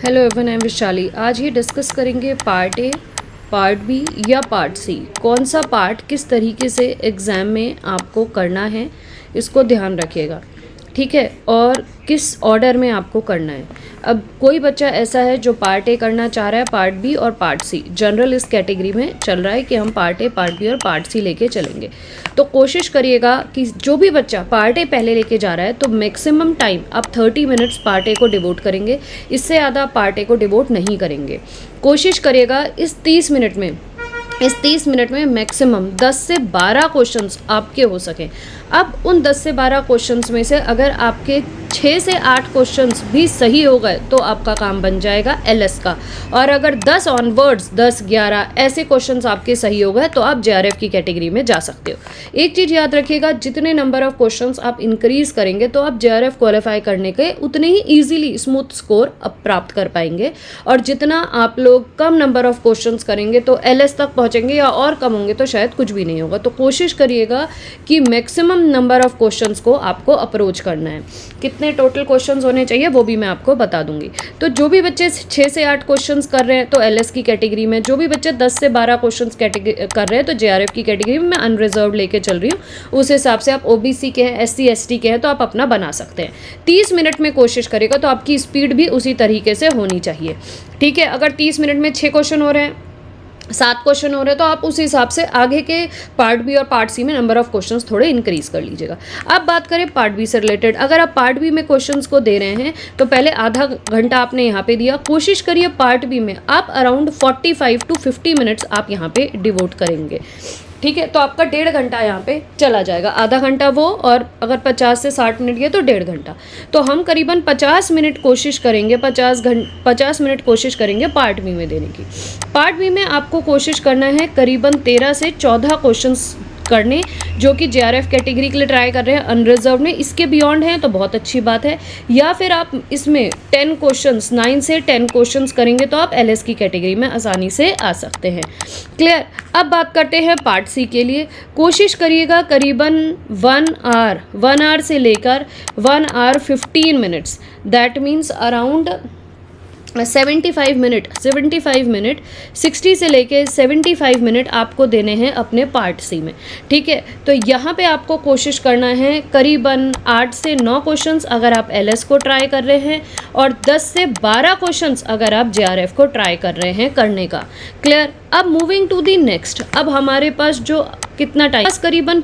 Hello everyone, I am Vishali. आज ये discuss करेंगे पार्ट ए, पार्ट बी या पार्ट सी। कौन सा पार्ट किस तरीके से एग्ज़ाम में आपको करना है, इसको ध्यान रखिएगा, ठीक है। और किस ऑर्डर में आपको करना है। अब कोई बच्चा ऐसा है जो पार्ट ए करना चाह रहा है, पार्ट बी और पार्ट सी, जनरल इस कैटेगरी में चल रहा है कि हम पार्ट ए, पार्ट बी और पार्ट सी लेके चलेंगे। तो कोशिश करिएगा कि जो भी बच्चा पार्ट ए पहले लेके जा रहा है तो मैक्सिमम टाइम आप 30 मिनट्स पार्ट ए को डिवोट करेंगे, इससे ज़्यादा पार्ट ए को डिवोट नहीं करेंगे। कोशिश करिएगा इस 30 मिनट में मैक्सिमम 10 से 12 क्वेश्चंस आपके हो सकें। अब उन 10 से 12 क्वेश्चंस में से अगर आपके 6 से 8 क्वेश्चंस भी सही हो गए तो आपका काम बन जाएगा एलएस का। और अगर 10 ऑनवर्ड्स, 10, 11 ऐसे क्वेश्चंस आपके सही हो गए तो आप जेआरएफ की कैटेगरी में जा सकते हो। एक चीज़ याद रखिएगा, जितने नंबर ऑफ क्वेश्चंस आप इंक्रीज करेंगे तो आप जेआरएफ क्वालिफाई करने के उतने ही ईजिली स्मूथ स्कोर प्राप्त कर पाएंगे। और जितना आप लोग कम नंबर ऑफ क्वेश्चंस करेंगे तो एलएस तक पहुँचेंगे, या और कम होंगे तो शायद कुछ भी नहीं होगा। तो कोशिश करिएगा कि मैक्सिमम नंबर ऑफ क्वेश्चंस को आपको अप्रोच करना है। कितने टोटल क्वेश्चंस होने चाहिए वो भी मैं आपको बता दूंगी। तो जो भी बच्चे 6 से 8 क्वेश्चंस कर रहे हैं तो एलएस की कैटेगरी में, जो भी बच्चे 10 से 12 क्वेश्चंस कर रहे हैं तो जेआरएफ की कैटेगरी में मैं अनरिजर्व लेके चल रही हूँ। उस हिसाब से आप ओबीसी के हैं, एससी एसटी के हैं तो आप अपना बना सकते हैं। 30 मिनट में कोशिश करेगा तो आपकी स्पीड भी उसी तरीके से होनी चाहिए, ठीक है। अगर 30 मिनट में 6 क्वेश्चन हो रहे हैं, 7 क्वेश्चन हो रहे हैं तो आप उस हिसाब से आगे के पार्ट बी और पार्ट सी में नंबर ऑफ क्वेश्चंस थोड़े इंक्रीज कर लीजिएगा। अब बात करें पार्ट बी से रिलेटेड। अगर आप पार्ट बी में क्वेश्चंस को दे रहे हैं तो पहले आधा घंटा आपने यहाँ पे दिया। कोशिश करिए पार्ट बी में आप अराउंड 45 to 50 मिनट्स आप यहाँ पे डिवोट करेंगे, ठीक है। तो आपका 1.5 घंटा यहाँ पे चला जाएगा, आधा घंटा वो, और अगर 50 से 60 मिनट ये तो 1.5 घंटा। तो हम करीबन 50 मिनट कोशिश करेंगे, 50 मिनट कोशिश करेंगे पार्ट बी में देने की। पार्ट बी में आपको कोशिश करना है करीबन 13 से 14 क्वेश्चंस करने, जो कि जेआरएफ कैटेगरी के लिए ट्राई कर रहे हैं अनरिजर्व में। इसके बियॉन्ड हैं तो बहुत अच्छी बात है। या फिर आप इसमें 10 क्वेश्चंस, 9 से 10 क्वेश्चंस करेंगे तो आप एलएस की कैटेगरी में आसानी से आ सकते हैं। क्लियर। अब बात करते हैं पार्ट सी के लिए। कोशिश करिएगा करीबन 1 आवर से लेकर 1 hour 15 minutes, that means around 75 minute 60 से लेके 75 मिनट आपको देने हैं अपने पार्ट सी में, ठीक है। तो यहाँ पे आपको कोशिश करना है करीबन 8 से 9 क्वेश्चंस अगर आप एलएस को ट्राई कर रहे हैं, और 10 से 12 क्वेश्चंस अगर आप जेआरएफ को ट्राई कर रहे हैं करने का। क्लियर। अब मूविंग टू दी नेक्स्ट। अब हमारे पास जो कितना टाइम, करीबन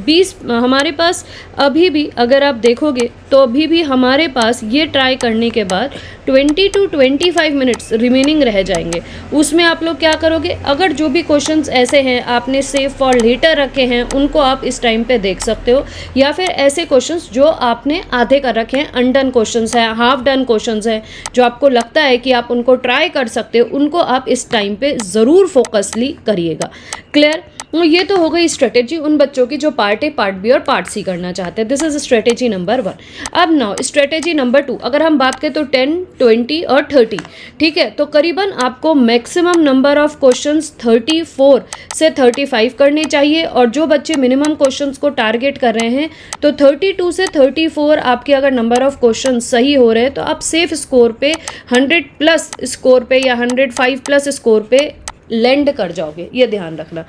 20 हमारे पास अभी भी, अगर आप देखोगे तो अभी भी हमारे पास ये ट्राई करने के बाद 20 to 25 मिनट्स रिमेनिंग रह जाएंगे। उसमें आप लोग क्या करोगे, अगर जो भी क्वेश्चंस ऐसे हैं आपने सेव फॉर लेटर रखे हैं उनको आप इस टाइम पे देख सकते हो, या फिर ऐसे क्वेश्चंस जो आपने आधे कर रखे हैं, अनडन क्वेश्चंस हैं, हाफ डन क्वेश्चंस हैं, जो आपको लगता है कि आप उनको ट्राई कर सकते हो, उनको आप इस टाइम पे ज़रूर फोकसली करिएगा। क्लियर। ये तो हो गई स्ट्रेटेजी उन बच्चों की जो पार्ट ए, पार्ट बी और पार्ट सी करना चाहते हैं। This is strategy number 1। अब नाउ स्ट्रेटेजी नंबर 2, अगर हम बात करें तो 10, 20 और 30, ठीक है। तो करीबन आपको मैक्सिमम नंबर ऑफ क्वेश्चंस 34 से 35 करने चाहिए। और जो बच्चे मिनिमम क्वेश्चंस को टारगेट कर रहे हैं तो 32 से 34 आपके अगर नंबर ऑफ क्वेश्चन सही हो रहे हैं तो आप सेफ स्कोर पे 100+ स्कोर पे या 105+ स्कोर पे लैंड कर जाओगे, ये ध्यान रखना।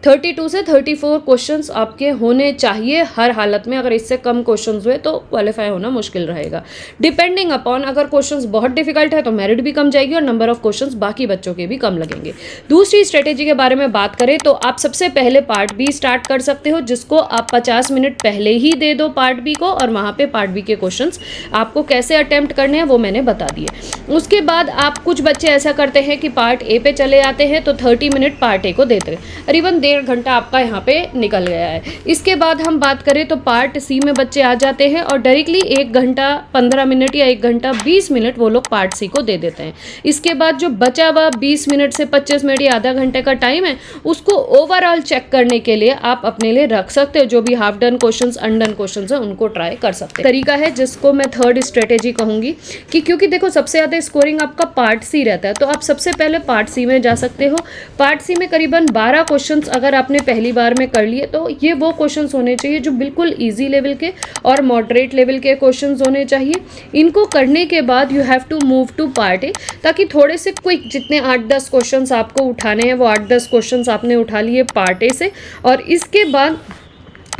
32 से 34 क्वेश्चंस आपके होने चाहिए हर हालत में। अगर इससे कम क्वेश्चंस हुए तो क्वालिफाई होना मुश्किल रहेगा। डिपेंडिंग अपॉन, अगर क्वेश्चंस बहुत डिफिकल्ट है तो मेरिट भी कम जाएगी और नंबर ऑफ क्वेश्चंस बाकी बच्चों के भी कम लगेंगे। दूसरी स्ट्रेटेजी के बारे में बात करें तो आप सबसे पहले पार्ट बी स्टार्ट कर सकते हो, जिसको आप 50 मिनट पहले ही दे दो पार्ट बी को, और वहाँ पर पार्ट बी के क्वेश्चन आपको कैसे अटैम्प्ट करने हैं वो मैंने बता दिए। उसके बाद आप, कुछ बच्चे ऐसा करते हैं कि पार्ट ए पे चले आते हैं तो 30 मिनट पार्ट ए को देते हैं, करीबन 1.5 घंटा आपका यहाँ पे निकल गया है। इसके बाद हम बात करें तो पार्ट सी में बच्चे आ जाते हैं और डायरेक्टली 1 घंटा 15 मिनट या 1 घंटा 20 मिनट वो लोग पार्ट सी को दे देते हैं। इसके बाद जो बचा हुआ 20 मिनट से 25 मिनट या आधा घंटे का टाइम है उसको ओवरऑल चेक करने के लिए आप अपने लिए रख सकते हो। जो भी half done questions, undone questions है उनको ट्राई कर सकते हैं। तरीका है जिसको मैं थर्ड स्ट्रेटेजी कहूंगी, कि क्योंकि देखो सबसे ज़्यादा स्कोरिंग आपका पार्ट सी रहता है तो आप सबसे पहले पार्ट सी में जा सकते हो। पार्ट सी में करीबन 12 क्वेश्चंस अगर आपने पहली बार में कर लिए तो ये वो क्वेश्चंस होने चाहिए जो बिल्कुल इजी लेवल के और मॉडरेट लेवल के क्वेश्चंस होने चाहिए। इनको करने के बाद you have to move to part A, ताकि थोड़े से क्विक जितने 8-10 क्वेश्चंस आपको उठाने हैं वो 8-10 क्वेश्चंस आपने उठा लिए पार्ट ए से, और इसके बाद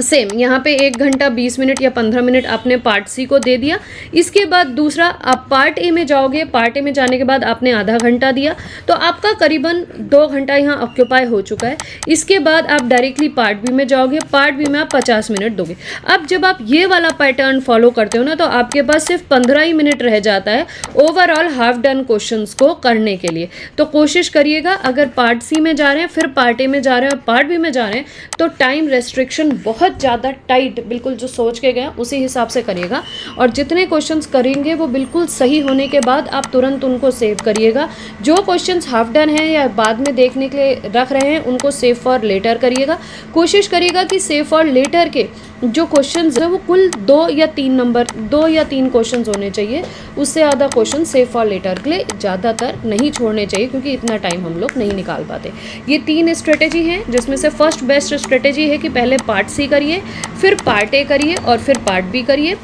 सेम यहाँ पे 1 घंटा 20 मिनट या 15 मिनट आपने पार्ट सी को दे दिया। इसके बाद दूसरा आप पार्ट ए में जाओगे, पार्ट ए में जाने के बाद आपने आधा घंटा दिया, तो आपका करीबन 2 घंटा यहाँ ऑक्यूपाई हो चुका है। इसके बाद आप डायरेक्टली पार्ट बी में जाओगे, पार्ट बी में आप 50 मिनट दोगे। अब जब आप ये वाला पैटर्न फॉलो करते हो ना, तो आपके पास सिर्फ 15 ही मिनट रह जाता है ओवरऑल हाफ डन क्वेश्चंस को करने के लिए। तो कोशिश करिएगा, अगर पार्ट सी में जा रहे हैं, फिर पार्ट ए में जा रहे हैं और पार्ट बी में जा रहे हैं, तो टाइम रेस्ट्रिक्शन बहुत ज़्यादा टाइट, बिल्कुल जो सोच के गए उसी हिसाब से करिएगा। और जितने क्वेश्चंस करेंगे वो बिल्कुल सही होने के बाद आप तुरंत उनको सेव करिएगा। जो क्वेश्चंस हाफ डन हैं या बाद में देखने के लिए रख रहे हैं, उनको सेव फॉर लेटर करिएगा। कोशिश करिएगा कि सेव फॉर लेटर के जो क्वेश्चंस हैं वो कुल 2 या 3 क्वेश्चंस होने चाहिए। उससे ज़्यादा क्वेश्चन सेव फॉर लेटर के लिए ज़्यादातर नहीं छोड़ने चाहिए, क्योंकि इतना टाइम हम लोग नहीं निकाल पाते। ये 3 स्ट्रेटेजी हैं, जिसमें से फर्स्ट बेस्ट स्ट्रेटेजी है कि पहले पार्ट सी करिए, फिर पार्ट ए करिए और फिर पार्ट बी करिए।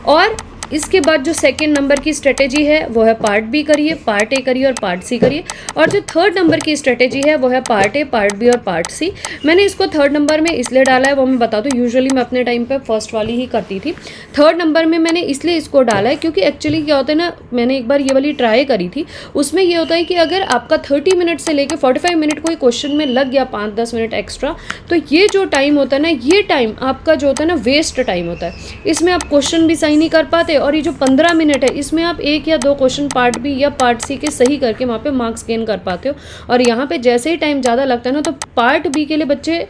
और इसके बाद जो सेकंड नंबर की स्ट्रेटेजी है वो है पार्ट बी करिए, पार्ट ए करिए और पार्ट सी करिए। और जो थर्ड नंबर की स्ट्रेटेजी है वो है पार्ट ए, पार्ट बी और पार्ट सी। मैंने इसको थर्ड नंबर में इसलिए डाला है, वो मैं बता दूँ। यूजुअली मैं अपने टाइम पे फर्स्ट वाली ही करती थी। थर्ड नंबर में मैंने इसलिए इसको डाला है क्योंकि एक्चुअली क्या होता है ना, मैंने एक बार ये वाली ट्राई करी थी, उसमें ये होता है कि अगर आपका 30 मिनट से लेकर 45 मिनट कोई क्वेश्चन में लग गया 5-10 मिनट एक्स्ट्रा, तो ये जो टाइम होता है ना, ये टाइम आपका जो होता है ना वेस्ट टाइम होता है। इसमें आप क्वेश्चन भी सही नहीं कर पाते, और ये जो 15 मिनट है इसमें आप 1 या 2 क्वेश्चन पार्ट बी या पार्ट सी के सही करके वहाँ पे मार्क्स गेन कर पाते हो। और यहाँ पे जैसे ही टाइम ज़्यादा लगता है ना, तो पार्ट बी के लिए बच्चे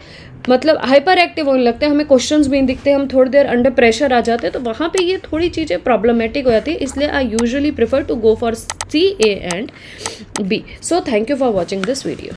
मतलब हाइपर एक्टिव होने लगते हैं, हमें क्वेश्चंस भी नहीं दिखते, हम थोड़ी देर अंडर प्रेशर आ जाते हैं, तो वहाँ पे ये थोड़ी चीज़ें प्रॉब्लमेटिक हो जाती है। इसलिए I usually prefer to go for C, A and B. So thank you for watching this video.